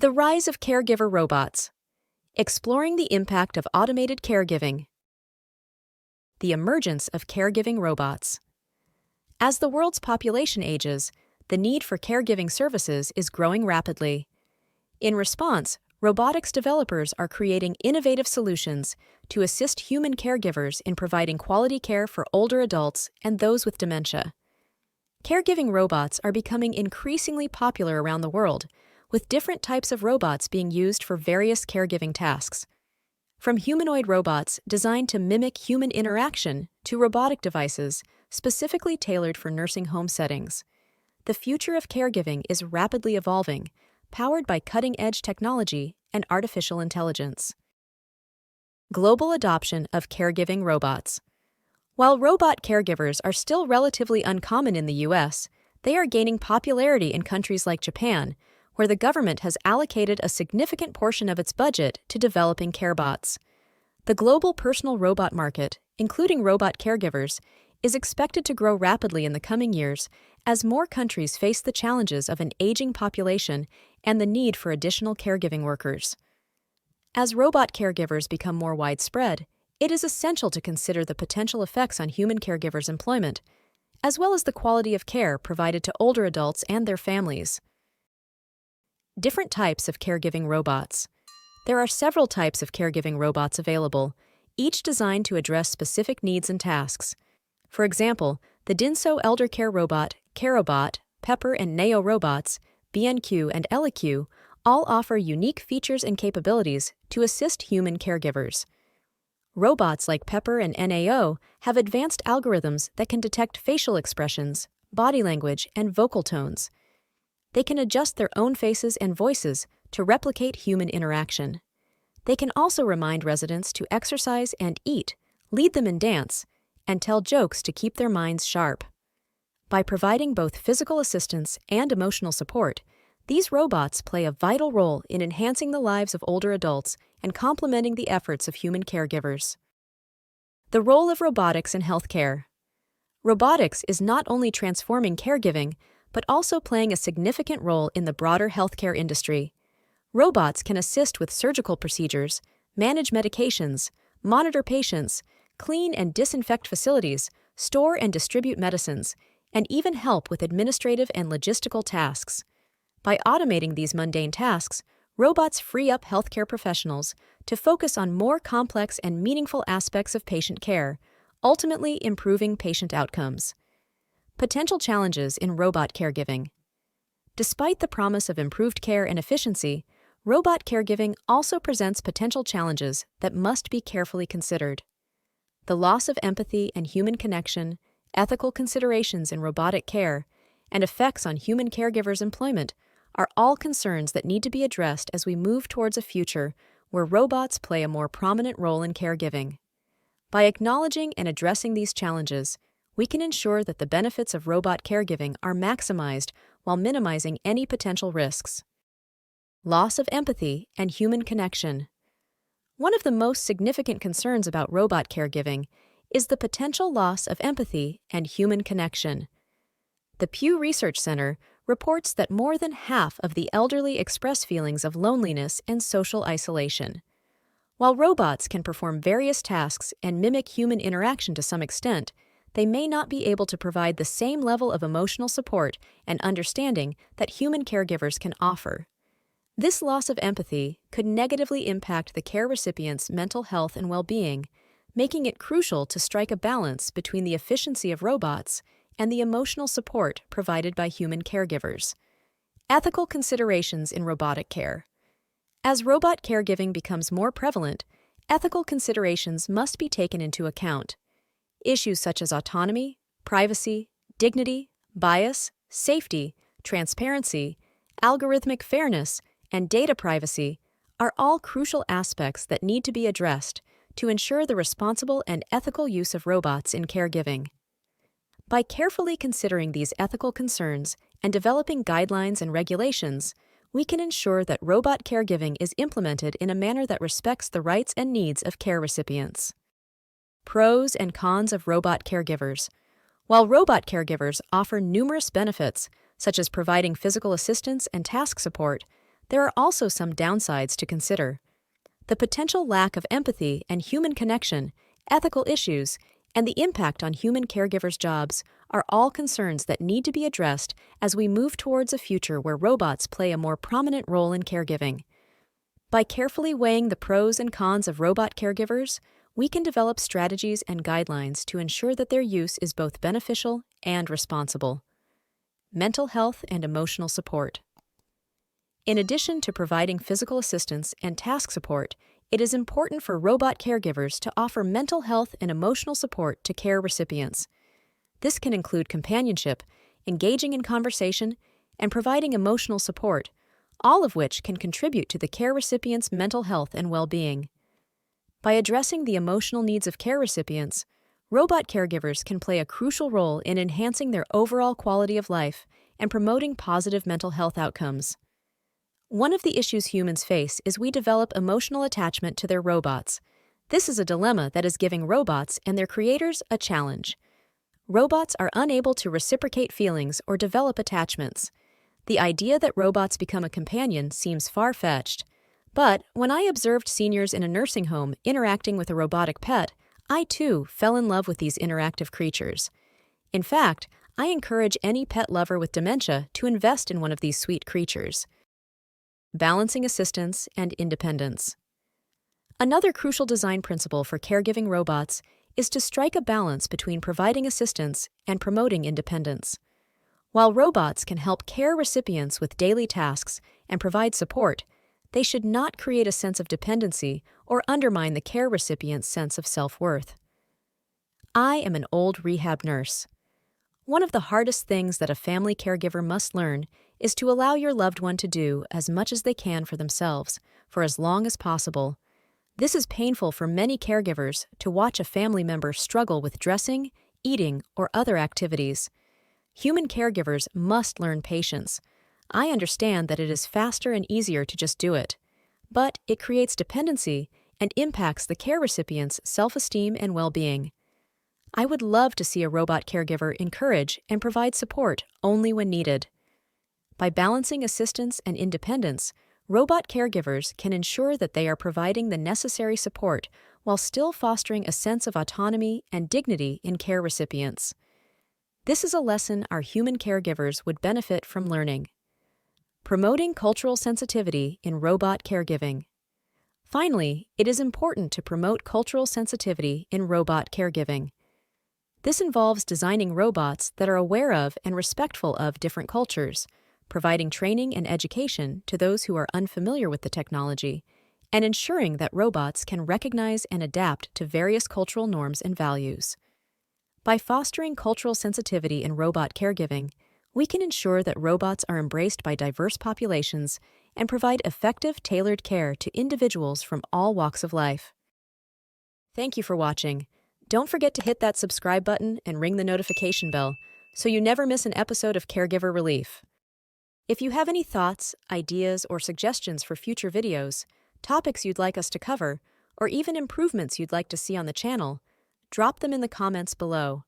The rise of caregiver robots. Exploring the impact of automated caregiving. The emergence of caregiving robots. As the world's population ages, the need for caregiving services is growing rapidly. In response, robotics developers are creating innovative solutions to assist human caregivers in providing quality care for older adults and those with dementia. Caregiving robots are becoming increasingly popular around the world, with different types of robots being used for various caregiving tasks. From humanoid robots designed to mimic human interaction to robotic devices specifically tailored for nursing home settings, the future of caregiving is rapidly evolving, powered by cutting-edge technology and artificial intelligence. Global adoption of caregiving robots. While robot caregivers are still relatively uncommon in the US, they are gaining popularity in countries like Japan, where the government has allocated a significant portion of its budget to developing carebots. The global personal robot market, including robot caregivers, is expected to grow rapidly in the coming years as more countries face the challenges of an aging population and the need for additional caregiving workers. As robot caregivers become more widespread, it is essential to consider the potential effects on human caregivers' employment, as well as the quality of care provided to older adults and their families. Different types of caregiving robots. There are several types of caregiving robots available, each designed to address specific needs and tasks. For example, the Dinso elder care robot, CareRobot, Pepper and Neo robots, BNQ and EliQ, all offer unique features and capabilities to assist human caregivers. Robots like Pepper and NAO have advanced algorithms that can detect facial expressions, body language, and vocal tones. They can adjust their own faces and voices to replicate human interaction. They can also remind residents to exercise and eat, lead them in dance, and tell jokes to keep their minds sharp. By providing both physical assistance and emotional support, these robots play a vital role in enhancing the lives of older adults and complementing the efforts of human caregivers. The role of robotics in healthcare. Robotics is not only transforming caregiving, but also playing a significant role in the broader healthcare industry. Robots can assist with surgical procedures, manage medications, monitor patients, clean and disinfect facilities, store and distribute medicines, and even help with administrative and logistical tasks. By automating these mundane tasks, robots free up healthcare professionals to focus on more complex and meaningful aspects of patient care, ultimately improving patient outcomes. Potential challenges in robot caregiving. Despite the promise of improved care and efficiency, robot caregiving also presents potential challenges that must be carefully considered. The loss of empathy and human connection, ethical considerations in robotic care, and effects on human caregivers' employment are all concerns that need to be addressed as we move towards a future where robots play a more prominent role in caregiving. By acknowledging and addressing these challenges, we can ensure that the benefits of robot caregiving are maximized while minimizing any potential risks. Loss of empathy and human connection. One of the most significant concerns about robot caregiving is the potential loss of empathy and human connection. The Pew Research Center reports that more than half of the elderly express feelings of loneliness and social isolation. While robots can perform various tasks and mimic human interaction to some extent, they may not be able to provide the same level of emotional support and understanding that human caregivers can offer. This loss of empathy could negatively impact the care recipient's mental health and well-being, making it crucial to strike a balance between the efficiency of robots and the emotional support provided by human caregivers. Ethical considerations in robotic care. As robot caregiving becomes more prevalent, ethical considerations must be taken into account. Issues such as autonomy, privacy, dignity, bias, safety, transparency, algorithmic fairness, and data privacy are all crucial aspects that need to be addressed to ensure the responsible and ethical use of robots in caregiving. By carefully considering these ethical concerns and developing guidelines and regulations, we can ensure that robot caregiving is implemented in a manner that respects the rights and needs of care recipients. Pros and cons of robot caregivers. While robot caregivers offer numerous benefits, such as providing physical assistance and task support, there are also some downsides to consider. The potential lack of empathy and human connection, ethical issues, and the impact on human caregivers' jobs are all concerns that need to be addressed as we move towards a future where robots play a more prominent role in caregiving. By carefully weighing the pros and cons of robot caregivers, we can develop strategies and guidelines to ensure that their use is both beneficial and responsible. Mental health and emotional support. In addition to providing physical assistance and task support, it is important for robot caregivers to offer mental health and emotional support to care recipients. This can include companionship, engaging in conversation, and providing emotional support, all of which can contribute to the care recipient's mental health and well-being. By addressing the emotional needs of care recipients, robot caregivers can play a crucial role in enhancing their overall quality of life and promoting positive mental health outcomes. One of the issues humans face is we develop emotional attachment to their robots. This is a dilemma that is giving robots and their creators a challenge. Robots are unable to reciprocate feelings or develop attachments. The idea that robots become a companion seems far-fetched. But when I observed seniors in a nursing home interacting with a robotic pet, I too fell in love with these interactive creatures. In fact, I encourage any pet lover with dementia to invest in one of these sweet creatures. Balancing assistance and independence. Another crucial design principle for caregiving robots is to strike a balance between providing assistance and promoting independence. While robots can help care recipients with daily tasks and provide support, they should not create a sense of dependency or undermine the care recipient's sense of self-worth. I am an old rehab nurse. One of the hardest things that a family caregiver must learn is to allow your loved one to do as much as they can for themselves, for as long as possible. This is painful for many caregivers to watch a family member struggle with dressing, eating, or other activities. Human caregivers must learn patience. I understand that it is faster and easier to just do it, but it creates dependency and impacts the care recipient's self-esteem and well-being. I would love to see a robot caregiver encourage and provide support only when needed. By balancing assistance and independence, robot caregivers can ensure that they are providing the necessary support while still fostering a sense of autonomy and dignity in care recipients. This is a lesson our human caregivers would benefit from learning. Promoting cultural sensitivity in robot caregiving. Finally, it is important to promote cultural sensitivity in robot caregiving. This involves designing robots that are aware of and respectful of different cultures, providing training and education to those who are unfamiliar with the technology, and ensuring that robots can recognize and adapt to various cultural norms and values. By fostering cultural sensitivity in robot caregiving, we can ensure that robots are embraced by diverse populations and provide effective, tailored care to individuals from all walks of life. Thank you for watching. Don't forget to hit that subscribe button and ring the notification bell so you never miss an episode of Caregiver Relief. If you have any thoughts, ideas, or suggestions for future videos, topics you'd like us to cover, or even improvements you'd like to see on the channel, drop them in the comments below.